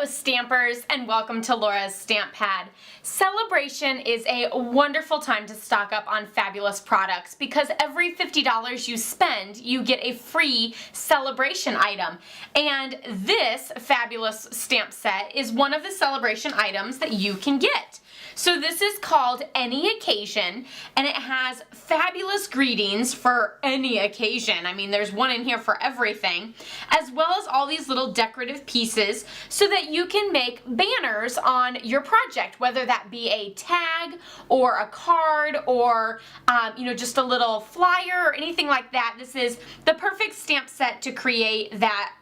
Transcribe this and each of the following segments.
Stampers, and welcome to Laura's Stamp Pad. Sale-A-Bration is a wonderful time to stock up on fabulous products because every $50 you spend, you get a free Sale-A-Bration item. And this fabulous stamp set is one of the Sale-A-Bration items that you can get. So this is called Any Occasion, and it has fabulous greetings for any occasion. I mean, there's one in here for everything, as well as all these little decorative pieces so that you can make banners on your project, whether that be a tag or a card or just a little flyer or anything like that. This is the perfect stamp set to create that,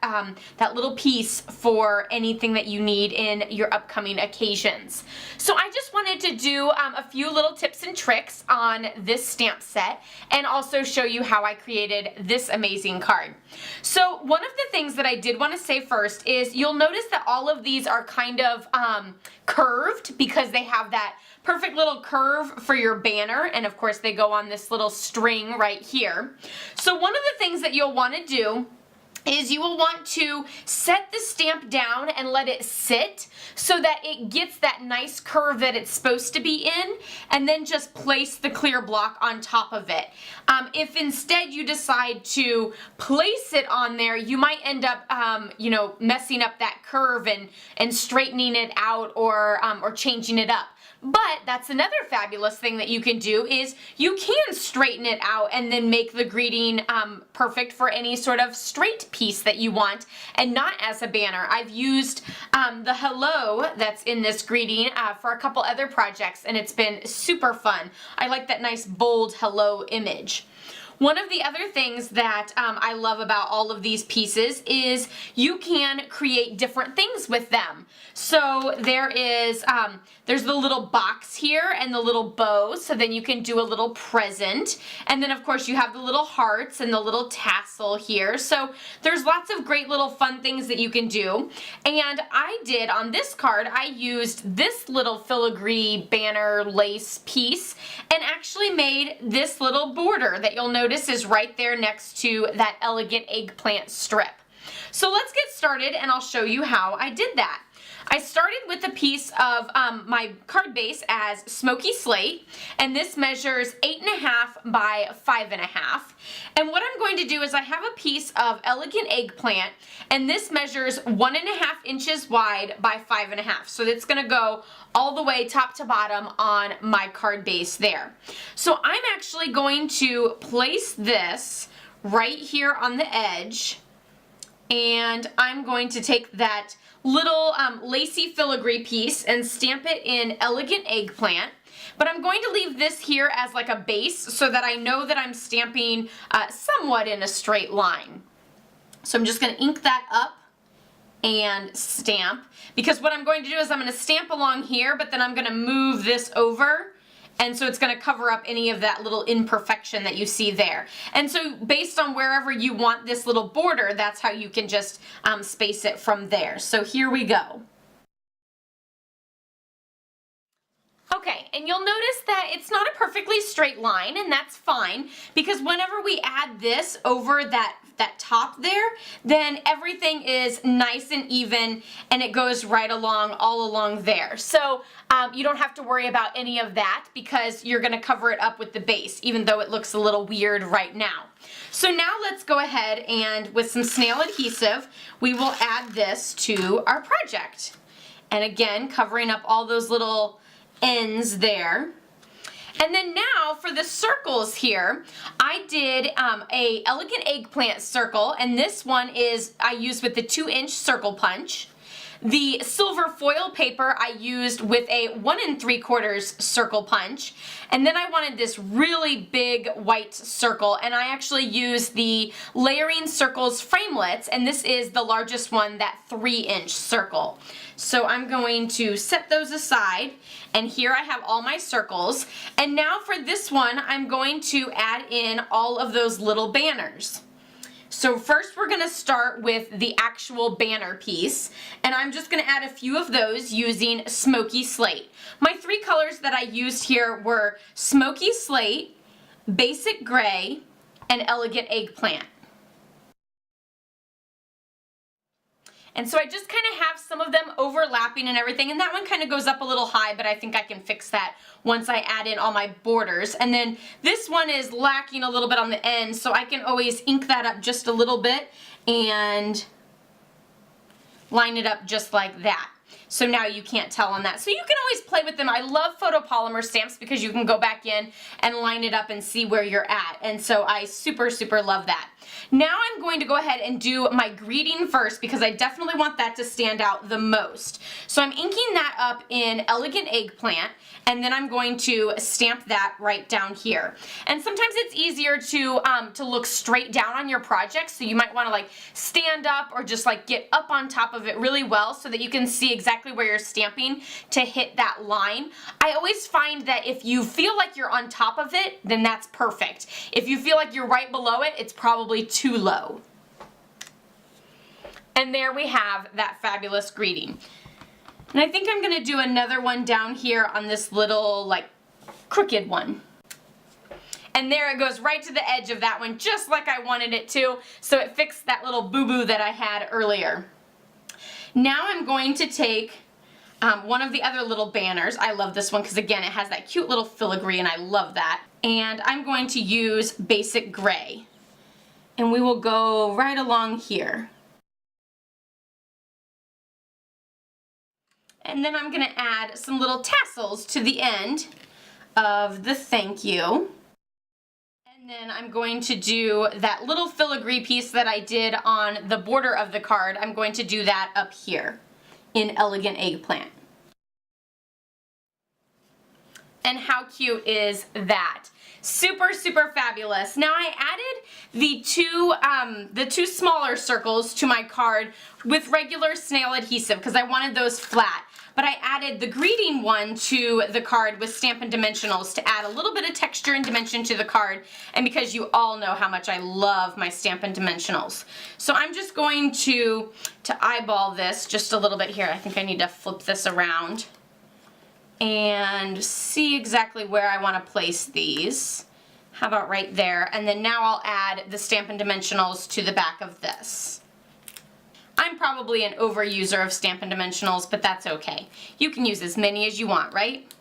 that little piece for anything that you need in your upcoming occasions. So I just wanted to do a few little tips and tricks on this stamp set and also show you how I created this amazing card. So one of the things that I did want to say first is you'll notice that all of these are kind of curved because they have that perfect little curve for your banner, and of course they go on this little string right here. So one of the things that you'll want to do is you will want to set the stamp down and let it sit so that it gets that nice curve that it's supposed to be in, and then just place the clear block on top of it. If instead you decide to place it on there, you might end up messing up that curve and straightening it out or changing it up. But that's another fabulous thing that you can do is you can straighten it out and then make the greeting perfect for any sort of straight piece that you want and not as a banner. I've used the hello that's in this greeting for a couple other projects, and it's been super fun. I like that nice bold hello image. One of the other things that I love about all of these pieces is you can create different things with them. So there's the little box here and the little bow, so then you can do a little present. And then of course you have the little hearts and the little tassel here. So there's lots of great little fun things that you can do. And I did on this card, I used this little filigree banner lace piece and actually made this little border that you'll notice is right there next to that elegant eggplant strip. So let's get started and I'll show you how I did that. I started with a piece of my card base as smoky slate, and this measures 8.5 by 5.5. And what I'm going to do is I have a piece of elegant eggplant, and this measures 1.5 inches wide by 5.5. So it's going to go all the way top to bottom on my card base there. So I'm actually going to place this right here on the edge, and I'm going to take that little lacy filigree piece and stamp it in elegant eggplant. But I'm going to leave this here as like a base so that I know that I'm stamping somewhat in a straight line. So I'm just going to ink that up and stamp, because what I'm going to do is I'm going to stamp along here, but then I'm going to move this over, and so it's going to cover up any of that little imperfection that you see there. And so based on wherever you want this little border, that's how you can just space it from there. So here we go. Okay, and you'll notice that it's not a perfectly straight line, and that's fine, because whenever we add this over that top there, then everything is nice and even, and it goes right along, all along there. So you don't have to worry about any of that because you're going to cover it up with the base, even though it looks a little weird right now. So now let's go ahead and with some snail adhesive, we will add this to our project. And again, covering up all those little ends there. And then now for the circles here, I did a elegant eggplant circle, and this one is I used with the 2-inch circle punch. The silver foil paper I used with a 1 3/4 circle punch, and then I wanted this really big white circle, and I actually used the Layering Circles framelits, and this is the largest one, that 3-inch circle. So I'm going to set those aside, and here I have all my circles. And now for this one, I'm going to add in all of those little banners. So first we're going to start with the actual banner piece, and I'm just going to add a few of those using smoky slate. My 3 colors that I used here were smoky slate, basic gray, and elegant eggplant. And so I just kind of have some of them overlap overlapping and everything, and that one kind of goes up a little high, but I think I can fix that once I add in all my borders. And then this one is lacking a little bit on the end, so I can always ink that up just a little bit and line it up just like that. So now you can't tell on that. So you can always play with them. I love photopolymer stamps because you can go back in and line it up and see where you're at. And so I super, super love that. Now I'm going to go ahead and do my greeting first because I definitely want that to stand out the most. So I'm inking that up in Elegant Eggplant, and then I'm going to stamp that right down here. And sometimes it's easier to look straight down on your project, so you might want to like stand up or just like get up on top of it really well so that you can see exactly where you're stamping to hit that line. I always find that if you feel like you're on top of it, then that's perfect. If you feel like you're right below it, it's probably too low. And there we have that fabulous greeting. And I think I'm going to do another one down here on this little like crooked one. And there it goes right to the edge of that one, just like I wanted it to, so it fixed that little boo-boo that I had earlier. Now I'm going to take one of the other little banners. I love this one because again it has that cute little filigree and I love that. And I'm going to use Basic Gray. And we will go right along here. And then I'm going to add some little tassels to the end of the thank you. And then I'm going to do that little filigree piece that I did on the border of the card. I'm going to do that up here in Elegant Eggplant. And how cute is that? Super, super fabulous. Now I added the two smaller circles to my card with regular snail adhesive because I wanted those flat. But I added the greeting one to the card with Stampin' Dimensionals to add a little bit of texture and dimension to the card, and because you all know how much I love my Stampin' Dimensionals. So I'm just going to eyeball this just a little bit here. I think I need to flip this around and see exactly where I want to place these. How about right there? And then now I'll add the Stampin' Dimensionals to the back of this. I'm probably an overuser of Stampin' Dimensionals, but that's okay. You can use as many as you want, right?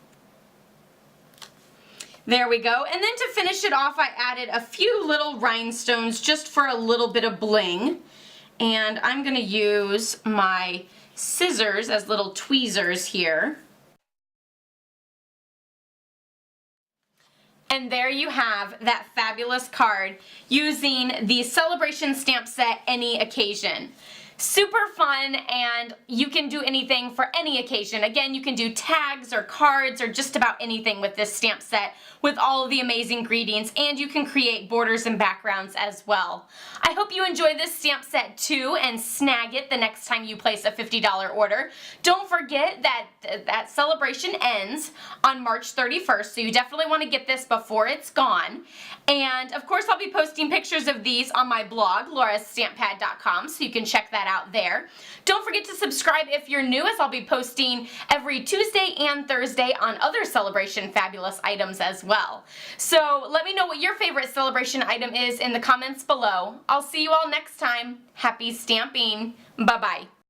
There we go. And then to finish it off, I added a few little rhinestones just for a little bit of bling. And I'm going to use my scissors as little tweezers here. And there you have that fabulous card using the Sale-A-Bration stamp set Any Occasion. Super fun, and you can do anything for any occasion. Again, you can do tags or cards or just about anything with this stamp set with all of the amazing greetings, and you can create borders and backgrounds as well. I hope you enjoy this stamp set too and snag it the next time you place a $50 order. Don't forget that celebration ends on March 31st, so you definitely want to get this before it's gone. And of course I'll be posting pictures of these on my blog, laurastamppad.com, so you can check that out there. Don't forget to subscribe if you're new, as I'll be posting every Tuesday and Thursday on other Sale-A-Bration fabulous items as well. So let me know what your favorite Sale-A-Bration item is in the comments below. I'll see you all next time. Happy stamping. Bye-bye.